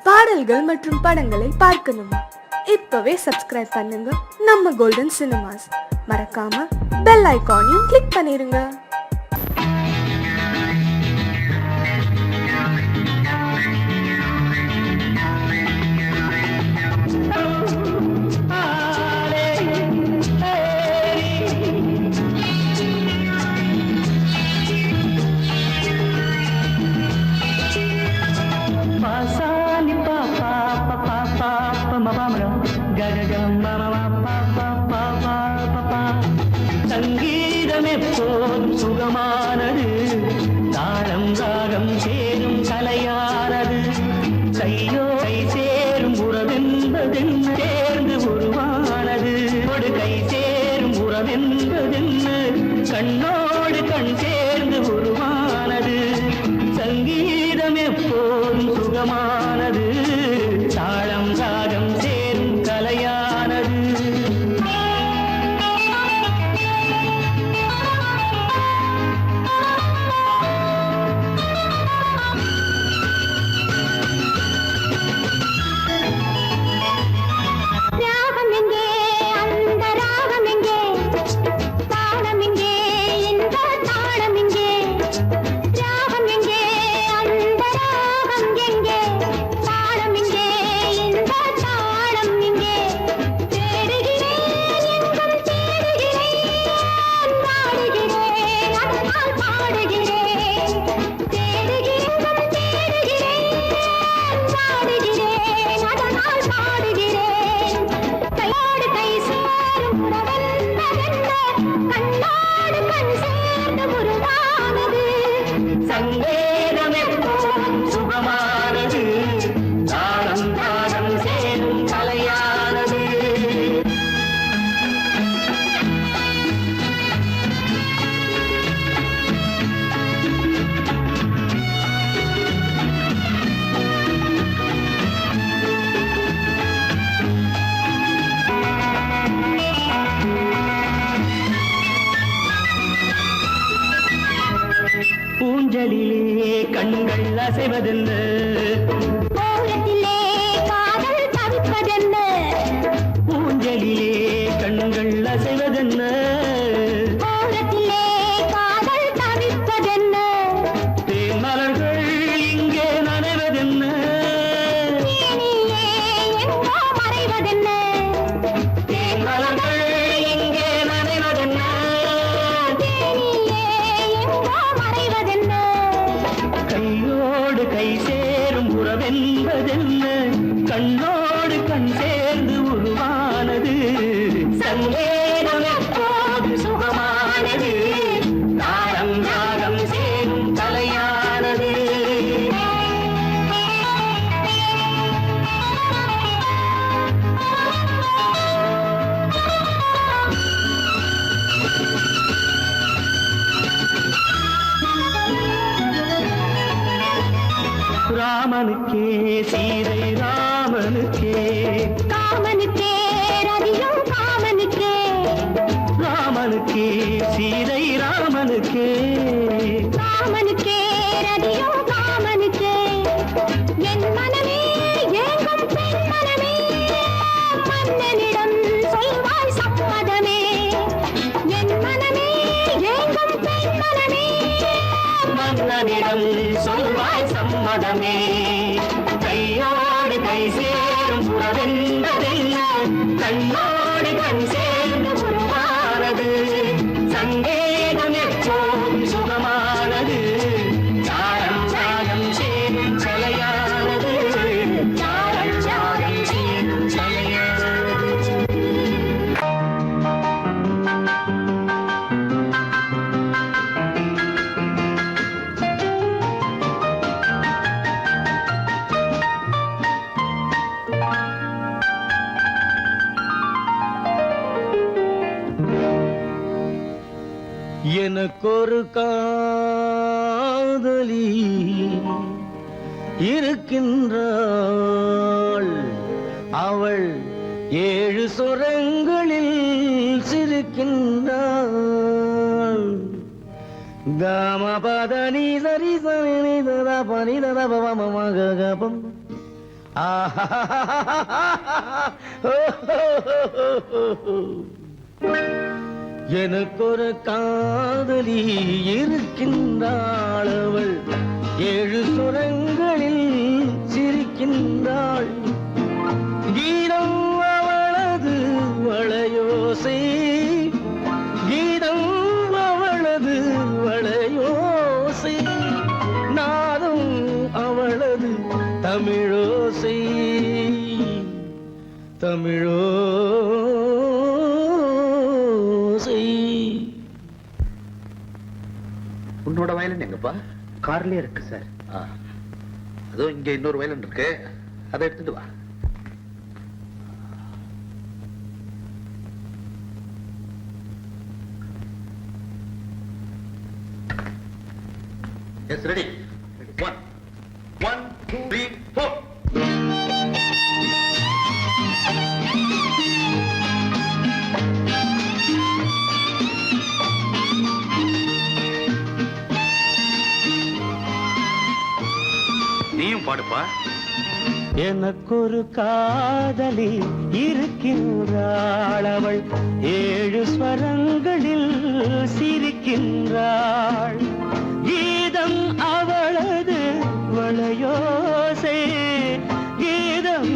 பாடல்கள் மற்றும் படங்களை பார்க்கணுமா? இப்பவே சப்ஸ்கிரைப் பண்ணுங்க நம்ம கோல்டன் சினிமாஸ். மறக்காம பெல் ஐகானையும் கிளிக் பண்ணிருங்க. சங்கீதம் எப்போதும் சுகமானது, தாளம் ராகம் சேரும் கலையானது. கையோடை சேரும் உறவென்பதென்ன, சேர்ந்து உருவானது. கை சேரும் உறவென்பதென்ன, கண்ணோடு கண் சேர்ந்து உருவானது. சங்கீதம் எப்போதும் சுகமானது, தாளம் ராகம் சேரும் கலையானது. சங்கீதம் எப்போதும் சுகமானது, தாளம் ராகம் சேரும் கலையானது. ஊஞ்சலிலே கண்கள் அசைவதென்ன, காதல் தவிப்பதென்ன. ஊஞ்சலிலே கண்கள் அசைவதென்ன, காதல் தவிப்பதென்ன. தேன் மலர்கள் இங்கே நனைவதென்ன, மறைவதென்ன. தேன் மலர்கள் இங்கே நனைவதென்ன, கையோடு கை சேரும் உறவென்பதென்ன, கண்ணோடு கண் சேர்ந்து உருவானது. சங்கீதம் எப்போது சுகமானது, தாளம் ராகம் சேரும் கலையானது. ராமனுக்கே சீதை ராமனுக்கே, காமனுக்கே ரதியும் காமனுக்கே. ராமனுக்கே சீதை ராமனுக்கே, காமனுக்கே ரதியும் காமனுக்கே. என் மனமே ஏங்கும் பெண் மனமே, மன்னனிடம் சொல்வாய் சம்மதமே. என் மனமே ஏங்கும் பெண் மனமே, மன்னனிடம் சொல்வாய் சம்மதமே. கையோடு கை சேரும் உறவென்பதென்ன, கண்ணோடு கண் சேர்ந்து உருவானது. சங்கீதம் எப்போதும் சுகமானது, தாளம் ராகம் சேரும் கலையானது. தாளம் ராகம் சேரும் கலையானது. எனக்கொரு காதலி இருக்கின்றாள், அவள் 7 சுரங்களில் சிரிக்கின்றாள். காம பத நீ சரி சரி தத பனி தத பவ மம கபம் எனக்கொரு காதலி இருக்கின்றாள், அவள் 7 சுரங்களில் சிரிக்கின்றாள். கீதம் அவளது வளையோசை, கீதம் அவளது வளையோசை, நாதம் அவளது தமிழோசை, தமிழோசை. உன்னோட வயலன் எங்கப்பா? கார்லயே இருக்கு சார். அதுவும் இங்க இன்னொரு வயலன் இருக்கு, அதை எடுத்துட்டு வா. Yes, ready. 1 1 2 3 4. நீயும் பாடுப்பா. எனக்கொரு காதலி இருக்கின்றாள், அவள் 7 ஸ்வரங்களில் சிரிக்கின்றாள். கீதம் அவளது வளையோசை, கீதம்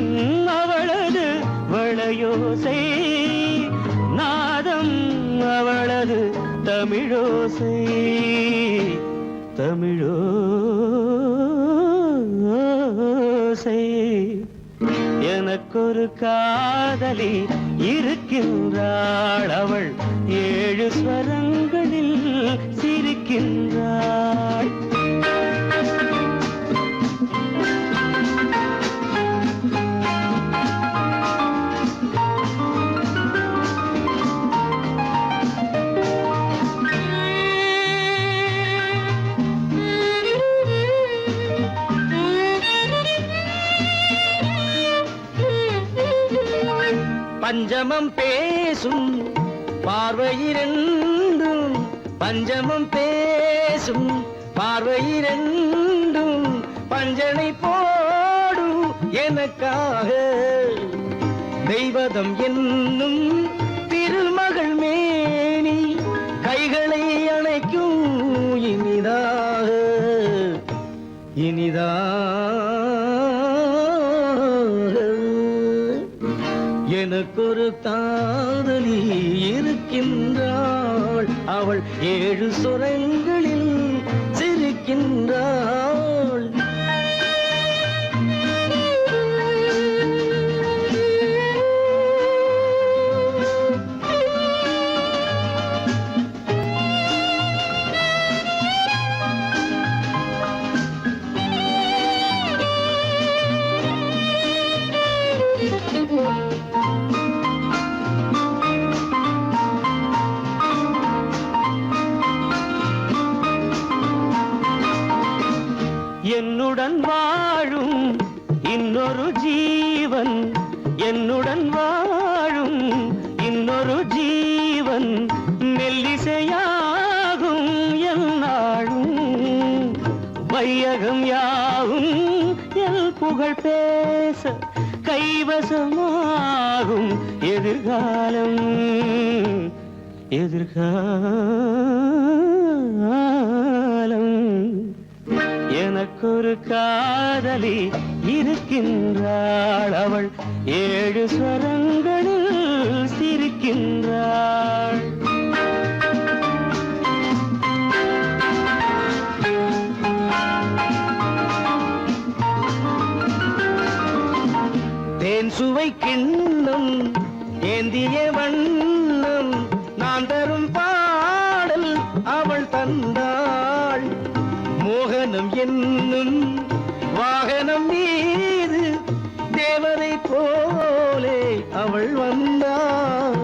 அவளது வளையோசை, நாதம் அவளது தமிழோசை, தமிழோசை. எனக்கொரு காதலி இருக்கின்றாள், அவள் 7 ஸ்வரங்களில் சிரிக்கின்றாள். பஞ்சமம் பேசும் பார்வையிரண்டும், பஞ்சமம் பேசும் பார்வையிரண்டும், பஞ்சனை போடும் எனக்காக. தெய்வதம் என்னும் திருமகள் மேனி, கைகளை அணைக்கும் இனிதாக, இனிதாக. எனக்கொரு காதலி இருக்கின்றாள், அவள் 7 சுரங்களில் சிரிக்கின்றாள். என்னுடன் வாழும் இன்னொரு ஜீவன், என்னுடன் வாழும் இன்னொரு ஜீவன், மெல்லிசையாகும் என்னாலும், வையகம் யாவும் எல் புகழ் பேச, கைவசமாகும் எதிர்காலம், எதிர்காலம். எனக்கொரு காதலி இருக்கின்றாள், அவள் 7 ஸ்வரங்களில் சிரிக்கின்றாள். தேன் சுவை கிண்ணம் ஏந்திய வண்ணம், நான் தரும் பாடல் அவள் தந்தாள். மோகனம் என்னும் வாகனம் மீது தேவரை போலே அவள் வந்தாள்.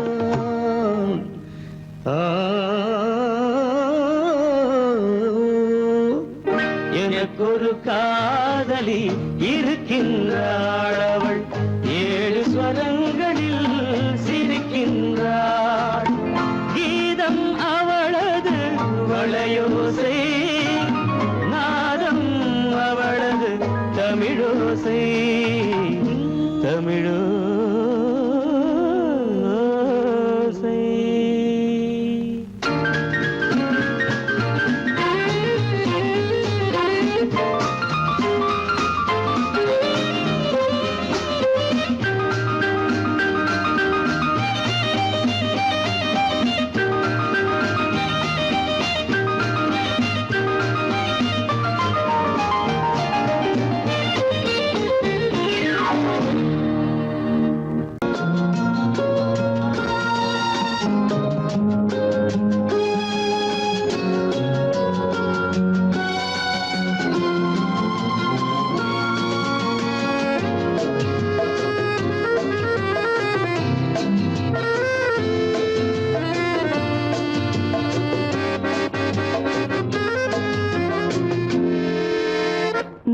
எனக்கொரு காதலி இருக்கின்றாள், அவள் 7 ஸ்வரங்களில் சிரிக்கின்றாள். கீதம் அவளது வளையோசை, நாதம் அவளது தமிழோசை.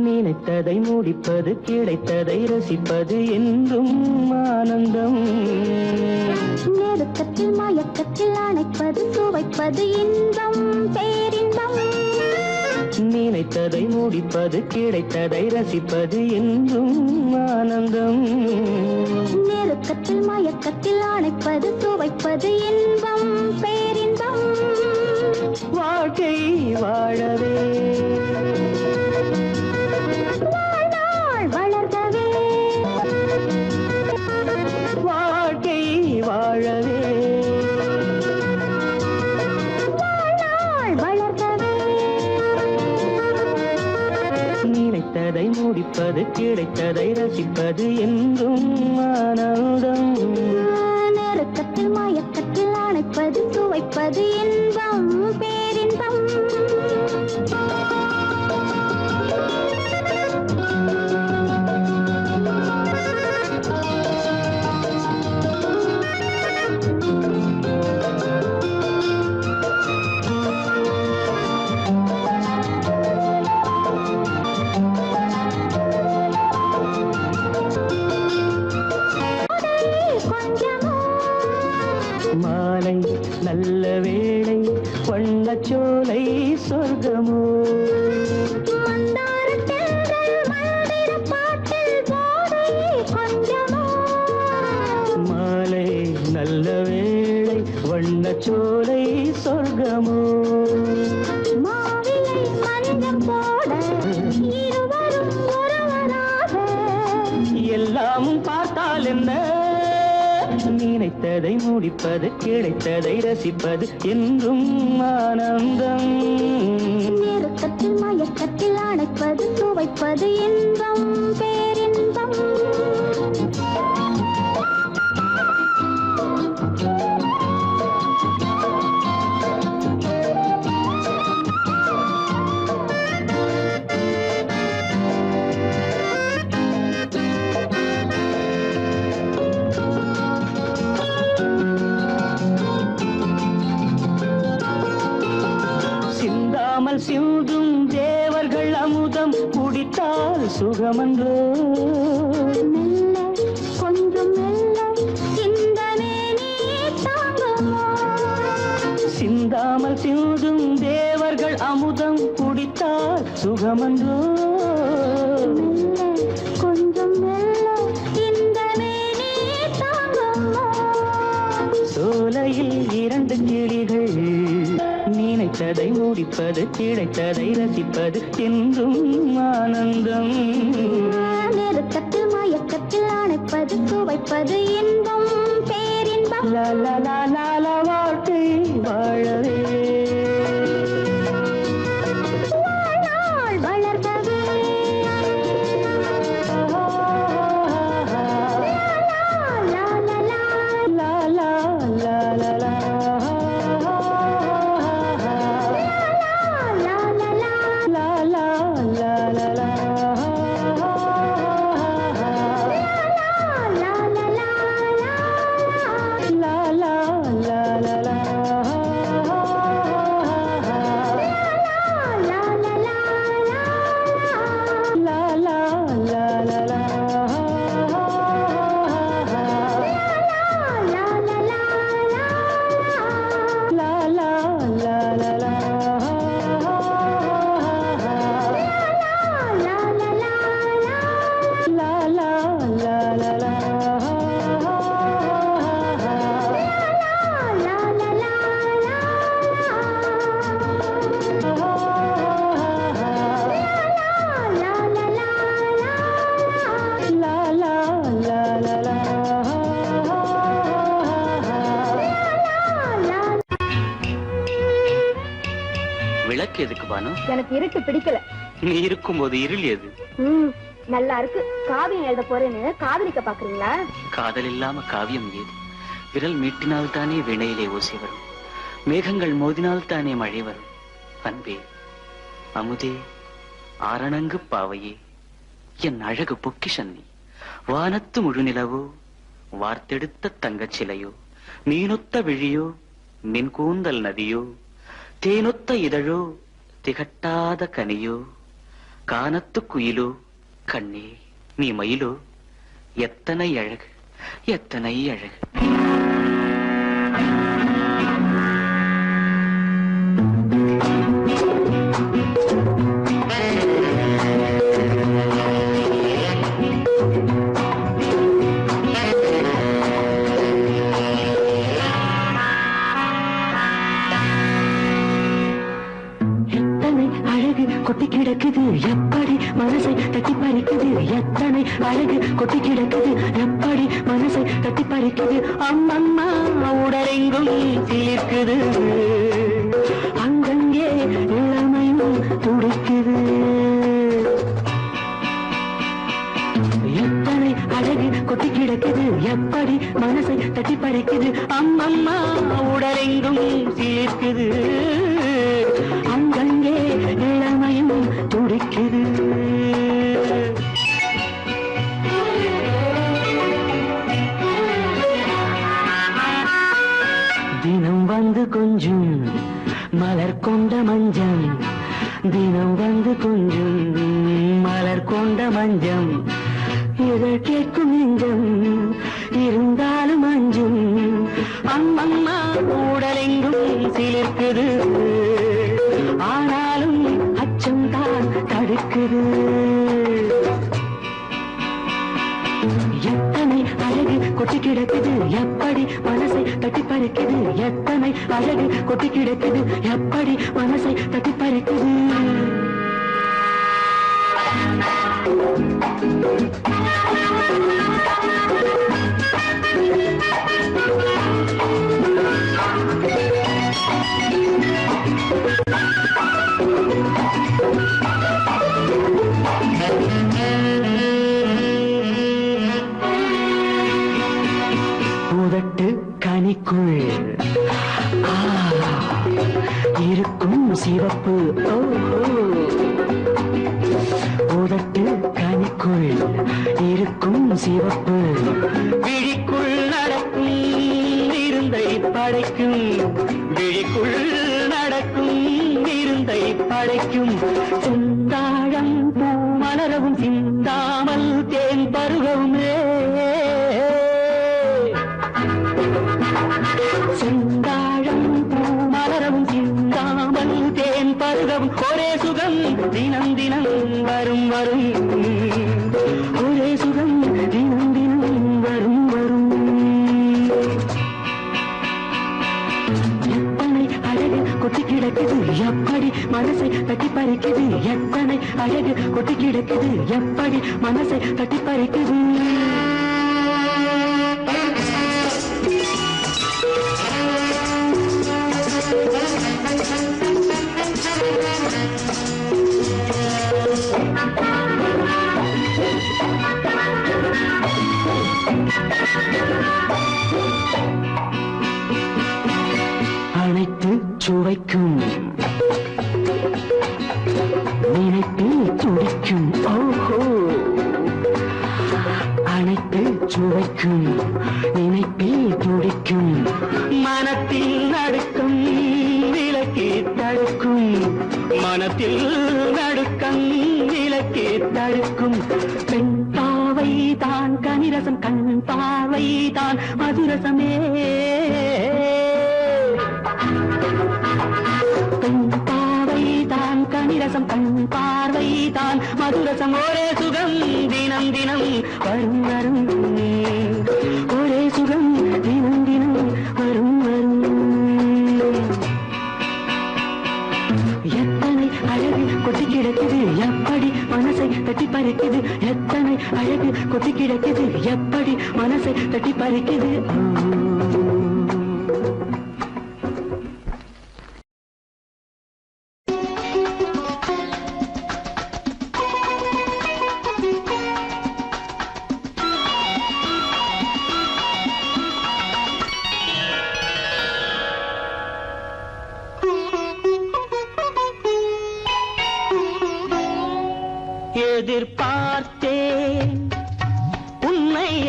நினைத்ததை முடிப்பது, கிடைத்ததை ரசிப்பது என்றும் ஆனந்தம். நெருக்கத்தில் மயக்கத்தில் அணைப்பது, சுவைப்பது இன்பம் பேரின்பம். நினைத்ததை முடிப்பது, கிடைத்ததை ரசிப்பது என்றும் ஆனந்தம். நெருக்கத்தில் மயக்கத்தில் அணைப்பது, சுவைப்பது இன்பம் பேரின்பம். வாழ்க்கை வாழவே வாழ்நாள் வளர்கவே, வாழ்க்கை வாழவே வாழ்நாள் வளர்கவே. நினைத்ததை முடிப்பது, கிடைத்ததை ரசிப்பது என்றும் ஆனந்தம். நெருக்கத்தில் மயக்கத்தில் அணைப்பது, சுவைப்பது இன்பம் பேரின்பம். மாலை நல்ல வேளை, வண்ணச்சோலை சொர்க்கமோ. மாலை நல்ல வேளை, வண்ணச்சோலை சொர்க்கமோ. மாவிலை மஞ்சம் போட இருவரும் ஒருவராக, எல்லாம் பார்த்தால் என்ன, நினைத்ததை முடிப்பது, கிடைத்ததை ரசிப்பது என்றும் ஆனந்தம். நெருக்கத்தில் மயக்கத்தில் அணைப்பது, சுவைப்பது இன்பம் பேரின்பம். சிந்தாமல் சிந்தும் தேவர்கள் அமுதம் குடித்தால் சுகமன்றோ. மெல்ல கொஞ்சம் மெல்ல இந்த மேனி தாங்குமோ. சிந்தாமல் சிந்தும் தேவர்கள் அமுதம் குடித்தால் சுகமன்றோ. மெல்ல கொஞ்சம் மெல்ல இந்த மேனி தாங்குமோ. சோலையில் இரண்டு கிளிகள், நினைத்ததை முடிப்பது, கிடைத்ததை ரசிப்பது என்றும் ஆனந்தம். நெருக்கத்தில் மயக்கத்தில் அணைப்பது, சுவைப்பது இன்பம் பேரின்பம். லா லா லா லா லா, வாழ்க்கை வாழவே வாழ்நாள் வளர்கவே, லா லா லா லா லா லா லா லா. லா லா லா. La la la la la. La la la la la. எதுக்கு பானு? எனக்கு இருட்டு பிடிக்கல. நீ இருக்கும்போது இருள் எது? நல்லா இருக்கு. காவியம் எழுத போறேன்னு காதலிக்க பாக்குறீங்களா? காதல் இல்லாம காவியம் ஏது? விரல் மீட்டினால் தானே வினையிலே ஓசை வரும், மேகங்கள் மோதினால் தானே மழை வரும். அன்பே, அமுதே, ஆரணங்கு பாவையே, என் அழகு பொக்கிஷன்னி, வானத்து முழுநிலவோ, வார்த்தெடுத்த தங்கச் சிலையோ, மீனொத்த விழியோ, மின் கூந்தல் நதியோ, தேனொத்த இதழோ, திகட்டாத கனியோ, கானத்து குயிலோ, கண்ணே நீ மயிலோ, எத்தனை அழகு, எத்தனை அழகு. கொட்டி கிடக்குது எப்படி மனசை தட்டி பறிக்குது, எத்தனை அழகு கொட்டி கிடக்குது எப்படி மனசை தட்டி பறிக்குது. அம்மம்மா உடலெங்கும் சிலிர்க்குது, அங்கங்கே இளமையும் துடிக்குது. எத்தனை அழகு கொட்டி கிடக்குது எப்படி மனசை தட்டி பறிக்குது. அம்மம்மா உடலெங்கும் சிலிர்க்குது, அங்கங்கே இளமையும் துடிக்குது. தினம் வந்து கொஞ்சம் மலர் கொண்ட மஞ்சம், தினம் வந்து கொஞ்சம் மலர் கொண்ட மஞ்சம், இதை கேட்கும் நெஞ்சம் இருந்தாலும் அஞ்சும். அம்மம்மா உடலெங்கும் சிலிர்க்குது, ஆனாலும் அச்சம் தான் தடுக்குது. எத்தனை அழகு கொட்டி கிடக்குது எப்படி மனசை தட்டி பறிக்குது, எத்தனை அழகு கொட்டி கிடக்குது எப்படி மனசை தட்டி பறிக்குது. உதட்டு கனிக்குள் இருக்கும் சிவப்பு, உதட்டு கனிக்குள் இருக்கும் சிவப்பு, விழிக்குள் நடக்கும் இருந்தை படைக்கும், விழிக்குள் நடக்கும் இருந்தை படைக்கும். செந்தாழம் பூ மலரவும் சிந்தாமல் தேன் பருகவுமே, செந்தாழம் பூ மலரவும் சிந்தாமல் தேன் பருகவும். ஒரே சுகம் தினம் தினம் வரும் வரும், ஒரே சுகம் தினம் தினம் வரும் வரும். எத்தனை அழகு கொட்டி கிடக்குது எப்படி மனசை தட்டி பறிக்குது, எத்தனை அழகு கொட்டி கிடக்குது எப்படி மனசை தட்டி பறிக்குது. அனைத்து சுவைக்கும் நினைப்பில் துடிக்கும், ஓஹோ, அனைத்து சுவைக்கும் நினைப்பில் துடிக்கும். மனத்தில் நடுக்கம் விலக்கி தடுக்கும், மனத்தில் நடுக்கம் விலக்கி தடுக்கும். பெண் பாவை தான் கனிரசம், கண் பாவை தான் மதுரசமே, பெண் பாவை தான் கனிரசம், கண் பார்வை தான் மதுரசம். ஒரே சுகம் தினம் தினம் வரும் வரும், ஒரே சுகம் தினம் தினம் வரும் வரும். எத்தனை அழகு கொட்டி கிடக்குது எப்படி மனசை தட்டி பறிக்குது, எத்தனை அழகு கொட்டி கிடக்குது எப்படி மனசை தட்டி பறிக்குது.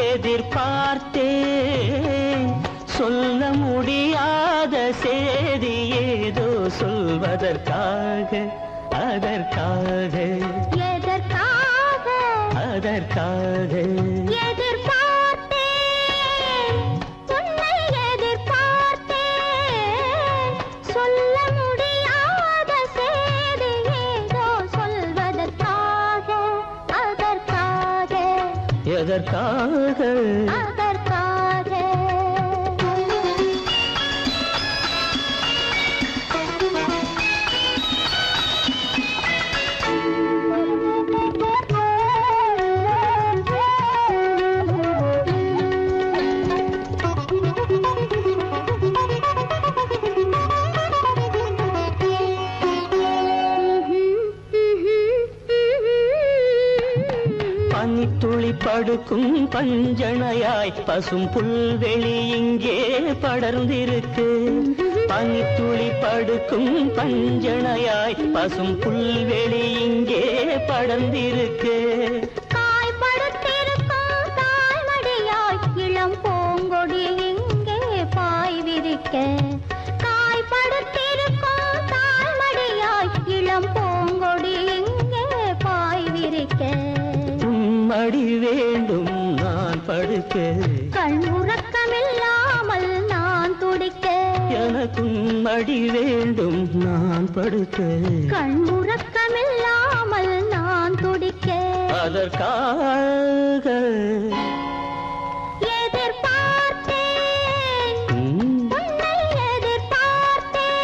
எதிர்பார்த்தேன் சொல்ல முடியாத செய்தி ஏதோ சொல்வதற்காக அதற்காக எதற்காக அதற்காக எதிர்பார்த்தேன் உன்னை எதிர்பார்த்தேன் சொல்ல முடியாத செய்தி ஏதோ சொல்வதற்காக அதற்காக எதற்காக அதற்காக பனித்துளி படுக்கும் பஞ்சணையாய் பசும் புல்வெளி இங்கே படர்ந்திருக்கு பனித்துளி படுக்கும் பஞ்சணையாய் பசும் புல்வெளி இங்கே படர்ந்திருக்கு காய்படுத்திருக்கும் தாய்மடியாய் இளம் பூங்கொடி இங்கே பாய் விரிக்க காய்படுத்திருக்கும் தாய்மடியாய் இளம் பூங்கொடி இங்கே பாய் விரிக்க மடி வேண்டும் நான் படுக்க கண் உறக்கமில்லாமல் நான் துடிக்க எனக்கும் மடி வேண்டும் நான் படுக்க கண் உறக்கமில்லாமல் நான் துடிக்க அதற்காக எதிர்பார்த்தேன் உன்னை எதிர்பார்த்தேன்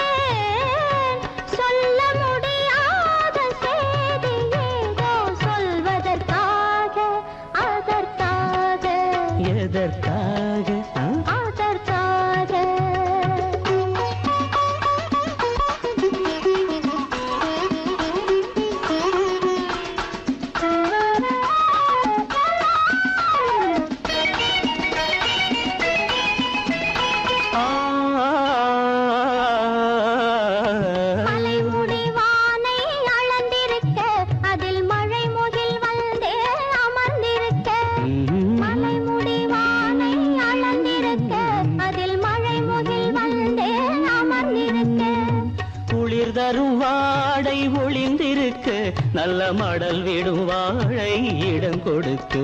சொல்ல முடியாத செய்தி ஏதோ சொல்வதற்காக அதற்காக எதற்காக அதற்காக மலைமுடி வானை அளந்திருக்க அதில் மழை முகில் வந்தே அமர்ந்திருக்க மலைமுடி வானை அளந்திருக்க அதில் மழை முகில் வந்தே அமர்ந்திருக்க குளிர் தரும் வாடை ஒளிந்திருக்கு நல்ல மடல் விடும் வாழை இடம் கொடுத்து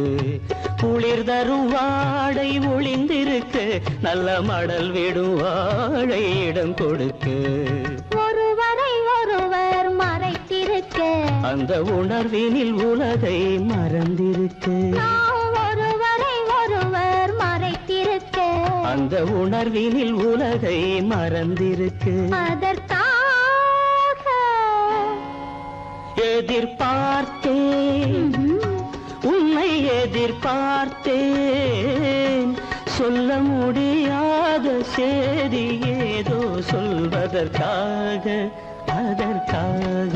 குளிர் தரும் வாடை ஒளிந்திருக்கு நல்ல மடல் விடும் வாழை இடம் கொடுத்து ஒருவரை ஒருவர் மறைத்திருக்க அந்த உணர்வினில் உலகை மறந்திருக்கு நாம் ஒருவரை ஒருவர் மறைத்திருக்க அந்த உணர்வினில் உலகை மறந்திருக்கு அதற்காக எதிர்பார்த்தேன் உன்னை எதிர்பார்த்தேன் சொல்ல முடியாத செய்தி ஏதோ சொல்வதற்காக அதற்காக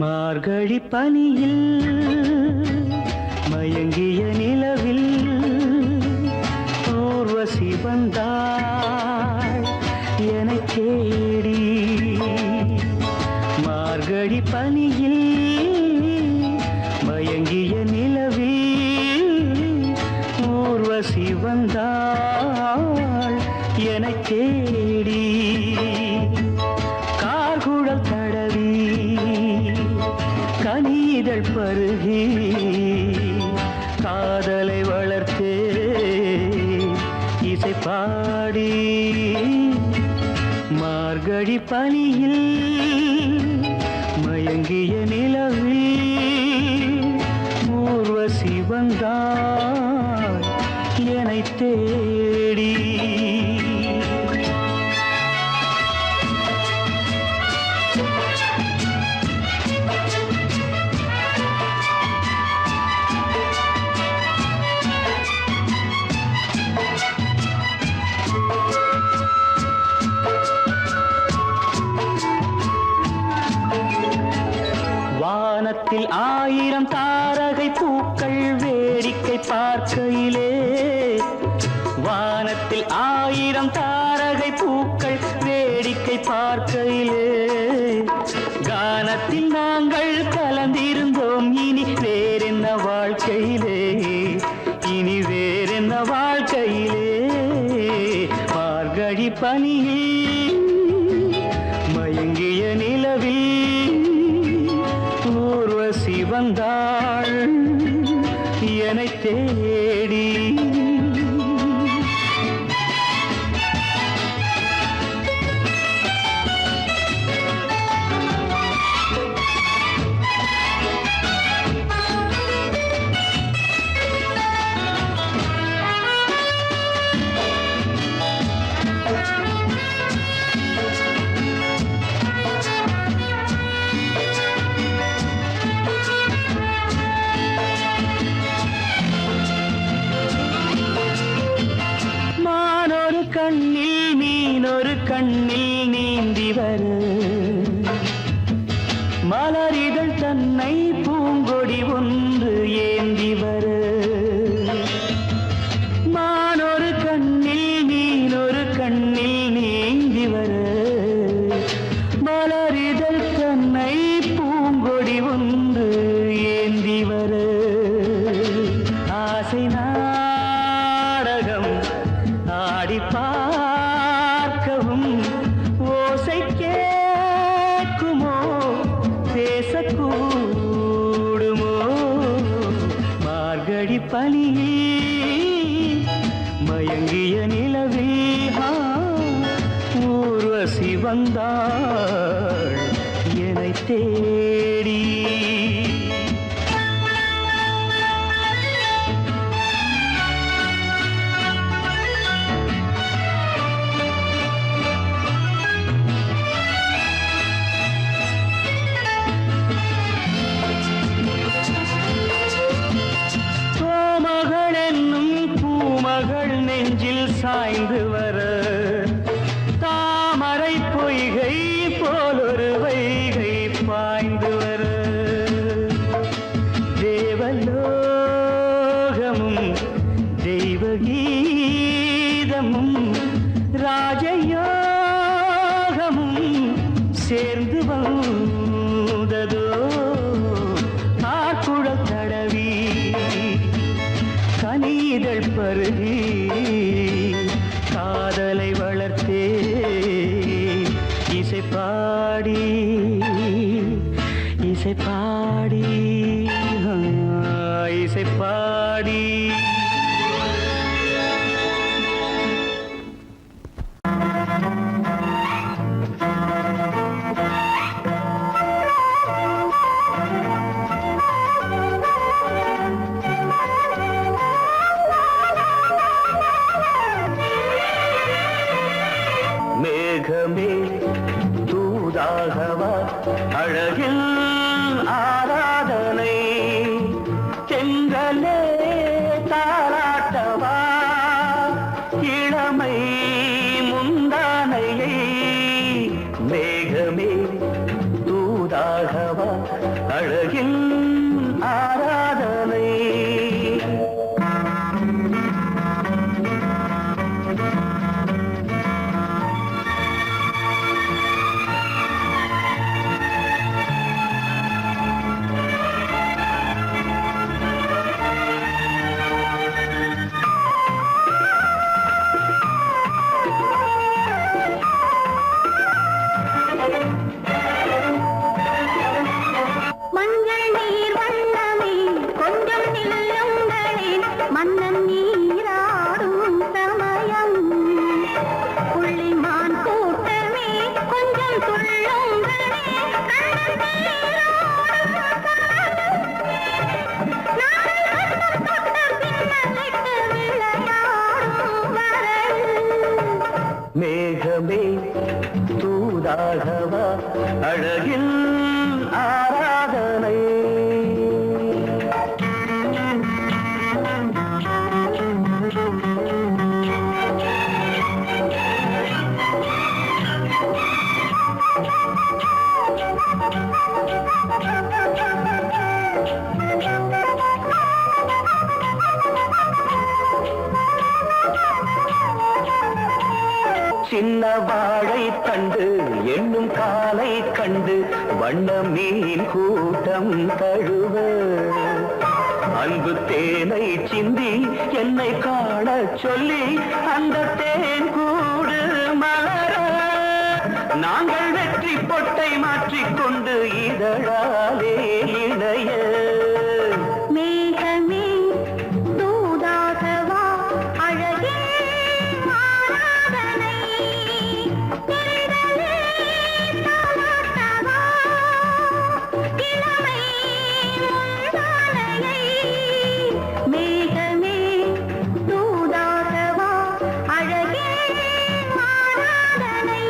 மார்கழி பனியில் மயங்கிய நிலவில் ஊர்வசி வந்தாள் எனக் தேடி மார்கழி பனியில் மயங்கிய நிலவில் ஊர்வசி வந்தாள் எனக் தேடி கார்குழல் தடவி கனிதழ் பருகி காதலை வளர்த்தே இசை பாடி மார்கழி பனியில் மயங்கிய நிலவில் ஊர்வசி வந்தாள் என்னைத் தேடி வானத்தில் 1000 தாரகை பூக்கள் வேடிக்கை பார்க்கையிலே கானத்தில் நாங்கள் கலந்திருந்தோம். இனி வேறென்ன வாழ்க்கையிலே, இனி வேறென்ன வாழ்க்கையிலே. மார்கழி பனியில் மயங்கிய நிலவில் ஊர்வசி வந்தாள் என்னை தேடி. கண்ணில் மீனொரு கண்ணில் நீந்தி வர மலரிதழ் தன்னை பூங்கொடி ஒன்று ஏந்தி வர மானொரு கண்ணில் மீனொரு கண்ணில் நீந்தி வர மலரிதழ் தன்னை பூங்கொடி ஒன்று ஏந்தி வர ஆசை நாடகம் ஆடி பார்க்கவும் ஓசை கேட்குமோ பேசக்கூடுமோ மார்கழி பனியில் மயங்கிய நிலவில் ஊர்வசி வந்தாள் என்னை தேடி. மகள் நெஞ்சில் சாய்ந்து வர தாமரை பொய்கை போலொரு வைகை பாய்ந்து வர தேவலோகமும் தெய்வகீதமும் ராஜயோகமும் சேர்ந்து வந்ததோ ஆக்குழல் தடவி கனிதழ் பருகி காதலை வளர்த்தே இசை பாடி இசை பாடி இசை பாடி. மேகமே தூதாகவா அழகில் ஆராதனை செங்கலே தாராட்டவா இளமை முந்தானையை மேகமே தூதாகவா அழகில் ஆராதனை. மேகமே தூதாகவா அழகில் ஆராதனை. சின்ன வாழை தண்டு என்னும் காலை கண்டு வண்ண மீன் கூட்டம் தழுவ அன்பு தேனை சிந்தி என்னை காண சொல்லி அந்த தேன் கூடு மலர நாங்கள் வெற்றி பொட்டை மாற்றிக்கொண்டு இதழாலே இணைய மேகமே தூதாகவா அழகே ஆராதனை திரளே தாலாட்டவா இளமை முந்தானையை மேகமே தூதாகவா அழகே ஆராதனை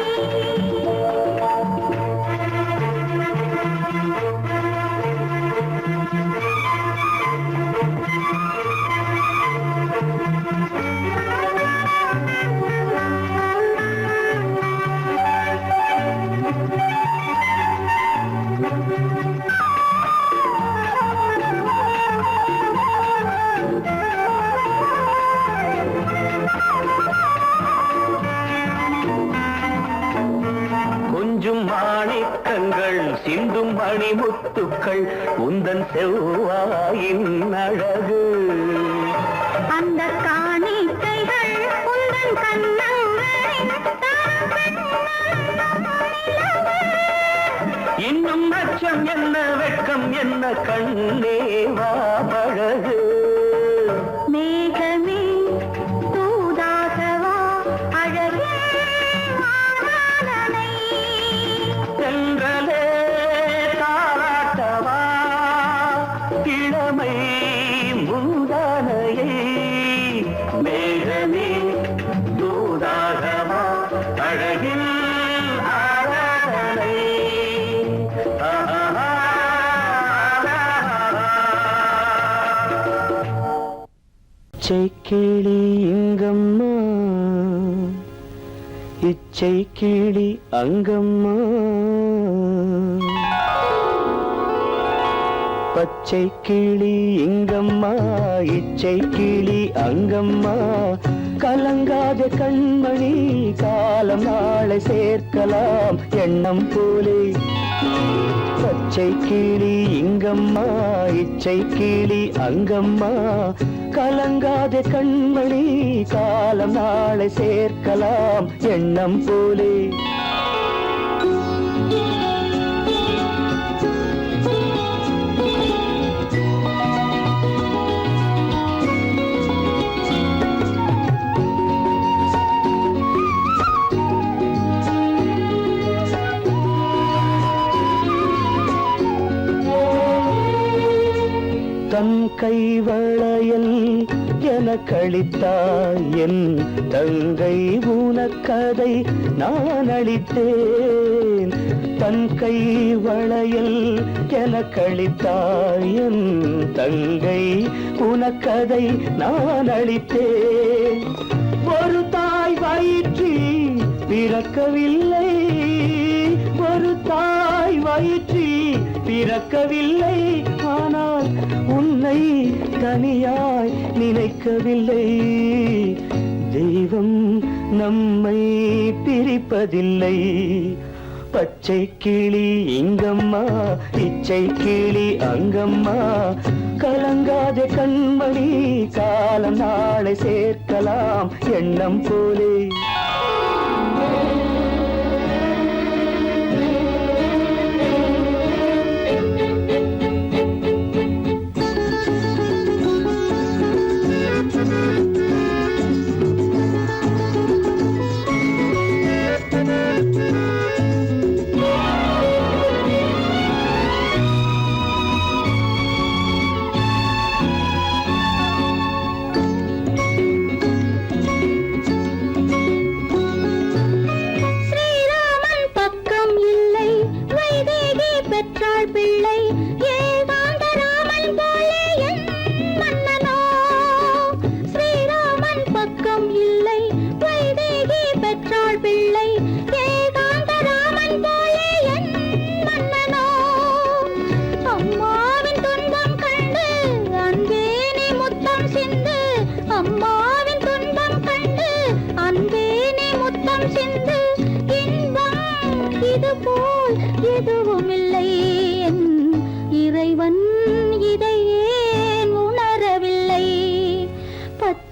கொஞ்சும் மாணிக்கங்கள் சிந்தும் மணிமுத்துக்கள் உந்தன் செவ்வாயின் அழகு அந்த காணிக்கைகள் உந்தன் கண்ணங்களின் இன்னும் அச்சம் என்ன வெட்கம் என்ன கண்ணே வா பழகு மேகமே தூதாகவா அழகே ஆராதனை சென்றலே தாராட்டவா இளமை முந்தானையை மேகமே தூதாகவா அழகில் ஆராதனை இச்சை கிளி இங்கம்மா இச்சை கிளி அங்கம்மா பச்சை கிளி இங்கம்மா இச்சை கிளி அங்கம்மா கலங்காத கண்மணி காலம் நாளை சேர்க்கலாம் எண்ணம் போலே பச்சை கிளி இங்கம்மா இச்சை கிளி அங்கம்மா கலங்காத கண்மணி காலம் நாளை சேர்க்கலாம் எண்ணம் போலே தன் கைவளையல் எனக்களித்தாய் என் தங்கை உனக்கதை நான் அளித்தேன் தன் கைவளையல் எனக்களித்தாய் என் தங்கை உனக்கதை நான் அளித்தேன் ஒரு தாய் வயிற்றில் பிறக்கவில்லை ஒரு தாய் வயிற்றில் பிறக்கவில்லை ஆனால் உன்னை தனியாய் நினைக்கவில்லை தெய்வம் நம்மை பிரிப்பதில்லை பச்சை கிளி இங்கம்மா இச்சை கிளி அங்கம்மா கலங்காத கண்மணி காலம் நாளை சேர்க்கலாம் எண்ணம் போலே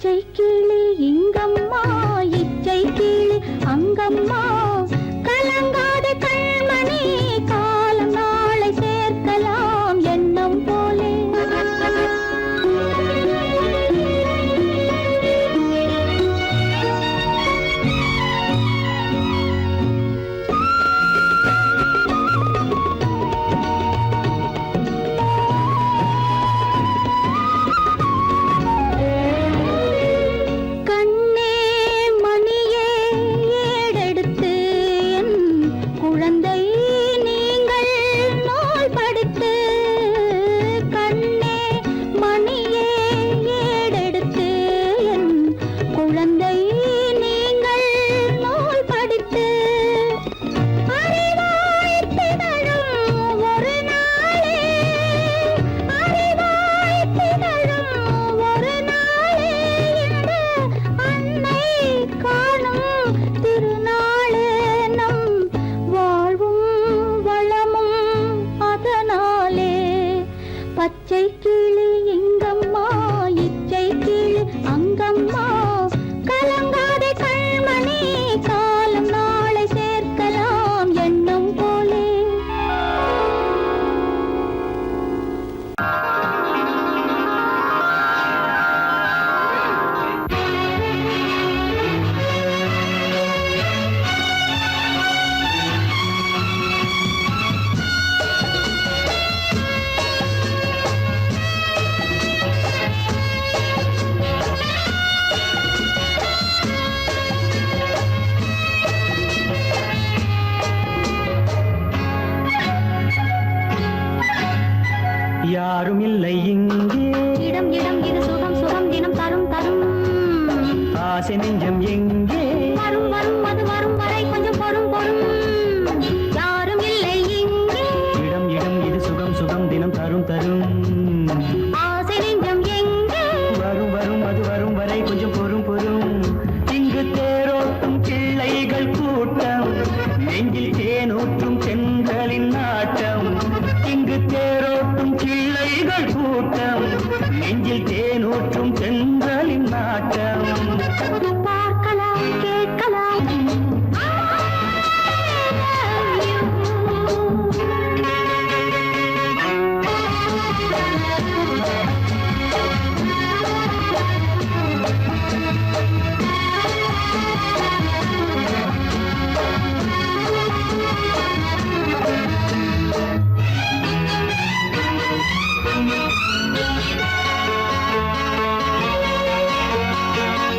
பச்சை கிளி இங்கம்மா இச்சை கிளி அங்கம்மா கலங்காத கண்மணி காலம் நாளை சேர்க்கலாம் எண்ணம் போலே பச்சை கிளி இங்கம்மா இச்சை கிளி அங்கம்மா கலங்காத கண்மணி காலம் நாளை சேர்க்கலாம் எண்ணம் போலே யாரும் இல்லை இங்கே இடம் இடம் இது சுகம் சுகம் தினம் தரும் தரும் ஆசை நெஞ்சம் எங்கே வரும் வரும் அது வரும் வரை கொஞ்சம் பொறும் பொறும் யாரும் இல்லை இங்கே இடம் இடம் இது சுகம் சுகம் தினம் தரும் தரும் ஆசை நெஞ்சம் எங்கே வரும் வரும் அது வரும் வரை கொஞ்சம் பொறும் பொறும் இங்கு தேரோட்டும் பிள்ளைகள் கூட்டம் நெஞ்சில் தேனூற்றும் பெண்களின் நாட்டம் இங்கு தேரோட்டும் பிள்ளைகள் கூட்டம் நெஞ்சில் தேனூற்றும் பெண்களின் நாட்டம் பார்க்கலாம் கேட்கலாம்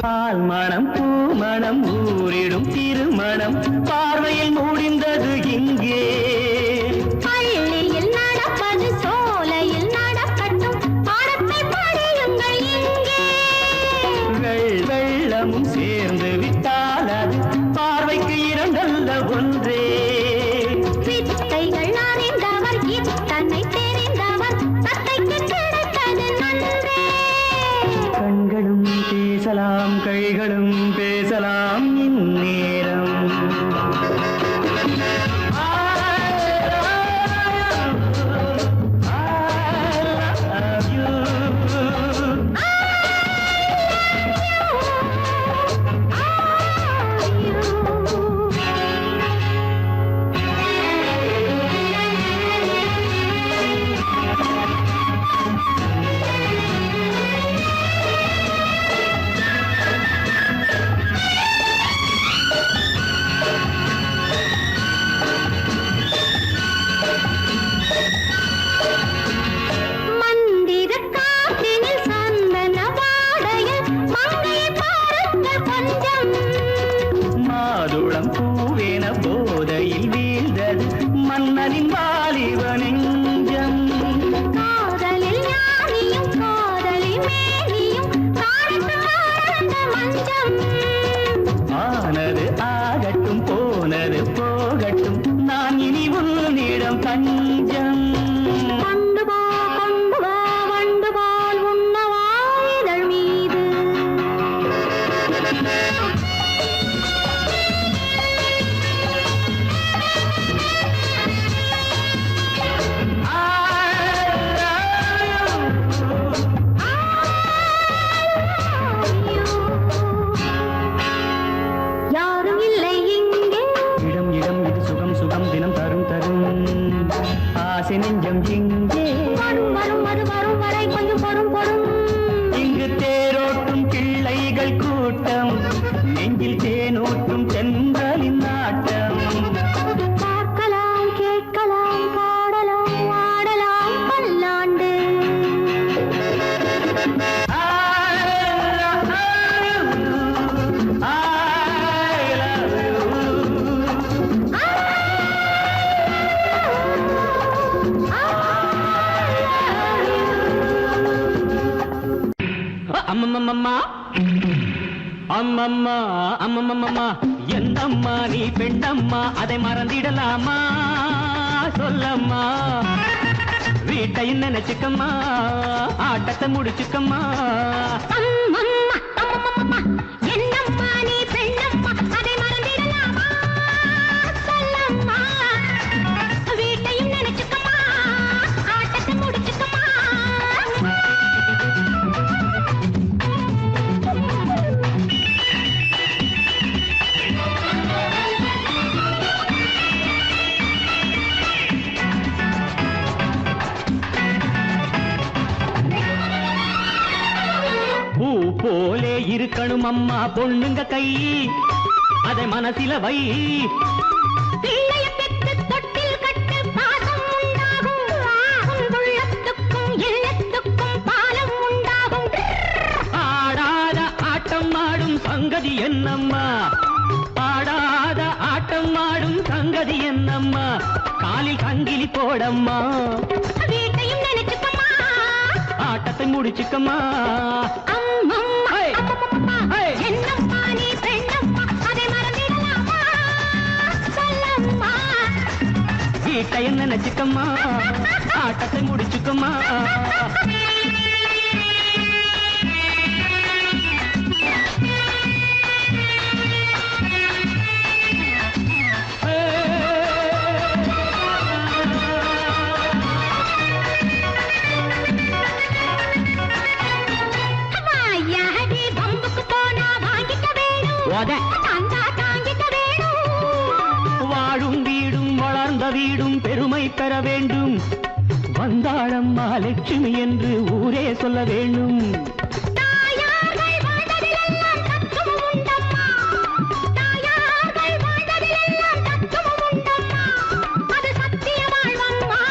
பால் மணம் பூ மணம் ஊரிடும் திருமணம் பார்வையில் முடிந்தது இங்கே பள்ளியில் நடப்பது சோலையில் நடக்கட்டும் பாடத்தை படியுங்கள் இங்கே வெள்ளமும் சேர்ந்து விட்டால் அது பார்வைக்கு இரண்டல்ல ஒன்றே வித்தைகள் அறிந்தவர் இத்தனை தெரிந்தவர் தத்தைக்கு கிடைத்தது நன்றே கண்களும் பேசலாம் கைகளும் பேசலாம் இந்நேரம் மந்திர காற்றினில் சந்தன வாடையில் மங்கையை பாருங்கள் கொஞ்சம் மாதுளம் பூவேன போதையில் வீழ்ந்தது மன்னனின் வாலிப நெஞ்சம் காதலில் ஞானியும் காதலி மேனியும் காணித்து வாழ்ந்த மஞ்சம் ஆனது ஆகட்டும் போனது போகட்டும் நான் இனி உன்னிடம் தஞ்சம் கொண்டு வா வண்டு போல் உண்ணவா இதழ் மீது ஐயோ கிளிகள் கூட்டம் நெஞ்சில் தேனூட்டும் தென்றலின் நாட்டம் பார்க்கலாம் கேட்கலாம் பாடலாம் ஆடலாம் பல்லாண்டு அம்மம்மம்மா அம்மம்மா அம்மம்மம்மா என்னம்மா நீ பெண்ணம்மா அதை மறந்திடலாமா சொல்லம்மா வீட்டையும் நினைச்சுக்கம்மா ஆட்டத்தை முடிச்சுக்கம்மா அம்மம்மா அம்மம்மம்மா என்னம்மா நீ பெண்ணம்மா அதை மறந்திடலாமா சொல்லம்மா வீட்டையும் நினைச்சுக்கம்மா ஆட்டத்தை முடிச்சுக்கம்மா பூ போலே இருக்கணும் அம்மா பொண்ணுங்க கை அதை மனசில வை பிள்ளைய பெற்று தொட்டில் கட்டு பாசம் உண்டாகும் உன் உள்ளத்துக்கும் இல்லத்துக்கும் பாலம் உண்டாகும் ஆடாத ஆட்டம் ஆடும் சங்கதி என்னம்மா ஆடாத ஆட்டம் ஆடும் சங்கதி என்னம்மா காலில் சங்கிலி போடம்மா வீட்டையும் நினைச்சுக்கம்மா ஆட்டத்தை முடிச்சுக்கம்மா அம்மம்மா ஹே! அம்மம்மா ஹே! என்னம்மா நீ பெண்ணம்மா அதை மறந்திடலாமா சொல்லம்மா வீட்டையும் நினைச்சுக்கம்மா ஆட்டத்தை முடிச்சுக்கம்மா வாயாடி பம்புக்கு போனா வாங்கிக்க வேணும் ஓத. தந்தா தாங்கிக்க வேணும் வாழும் வீடும் வளர்ந்த வீடும் பெருமை பெற வேண்டும் வந்தாளம்மா லட்சுமி என்று ஊரே சொல்ல வேண்டும் தாயார்கள் வாழ்ந்ததிலெல்லாம் தத்துவம் உண்டம்மா தாயார்கள் வாழ்ந்ததிலெல்லாம் தத்துவம் உண்டம்மா அது சத்திய வாழ்வம்மா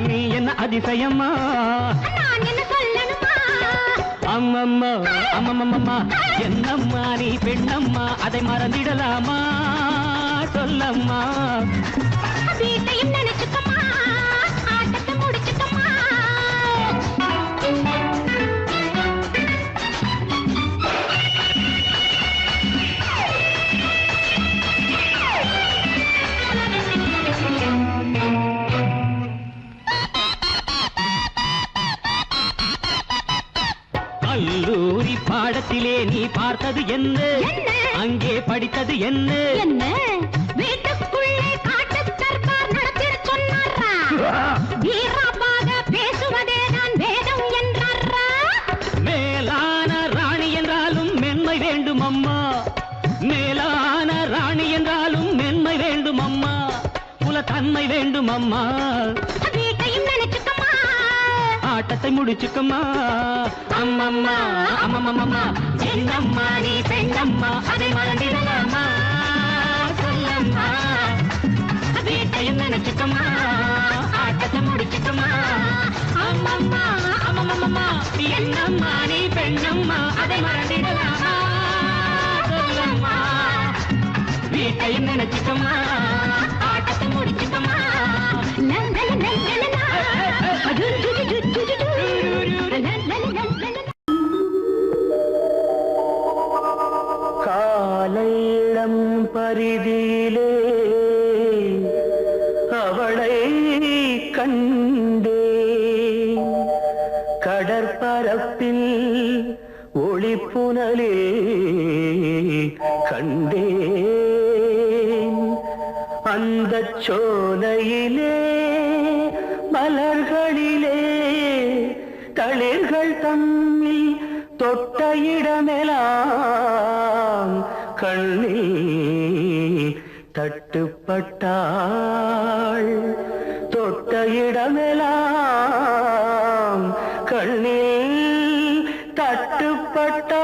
நீ என்ன அதிசயம்மா நான் என்ன சொல்லணுமா அம்மம்மா அம்மம்மம்மா என்னம்மா நீ பெண்ணம்மா அதை மறந்திடலாமா சொல்லம்மா வீட்டையும் நினைச்சுக்கம்மா ஆட்டத்தை முடிச்சுக்கம்மா கல்லூரி பாடத்திலே நீ பார்த்தது என்ன என்ன? அங்கே படித்தது என்ன என்ன வீட்டுக்குள்ளே காட்டு தர்பார் நடத்திட சொன்னாரா வீராபாக பேசுவதே நான் வேதம் என்றாரா மேலான ராணி என்றாலும் மென்மை வேண்டும் அம்மா மேலான ராணி என்றாலும் மென்மை வேண்டும் அம்மா குலத்தன்மை வேண்டும் அம்மா வீட்டையும் நினைச்சுக்கம்மா ஆட்டத்தை முடிச்சுக்கம்மா அம்மம்மா அம்மம்மம்மா என்னம்மா நீ பெண்ணம்மா அதை மறந்திடலாமா சொல்லம்மா வீட்டையும் நினைச்சுக்கம்மா ஆட்டத்தை முடிச்சுக்கம்மா அம்மம்மா அம்மம்மம்மா என்னம்மா நீ பெண்ணம்மா அதை மறந்திடலாமா சொல்லம்மா வீட்டையும் நினைச்சுக்கம்மா ஆட்டத்தை முடிச்சுக்கம்மா காலையிளம் பரிதியிலே அவளை கண்டே கடற்பரப்பில் ஒளிப்புனலில் கண்டேன் அந்தச் சோலையிலே மலர்களிலே தளிர்கள் தம்மில் தொட்ட இடமெல்லாம் கண்ணில் தட்டுப்பட்டாள் தொட்ட இடமெல்லாம் கண்ணில் தட்டுப்பட்டாள்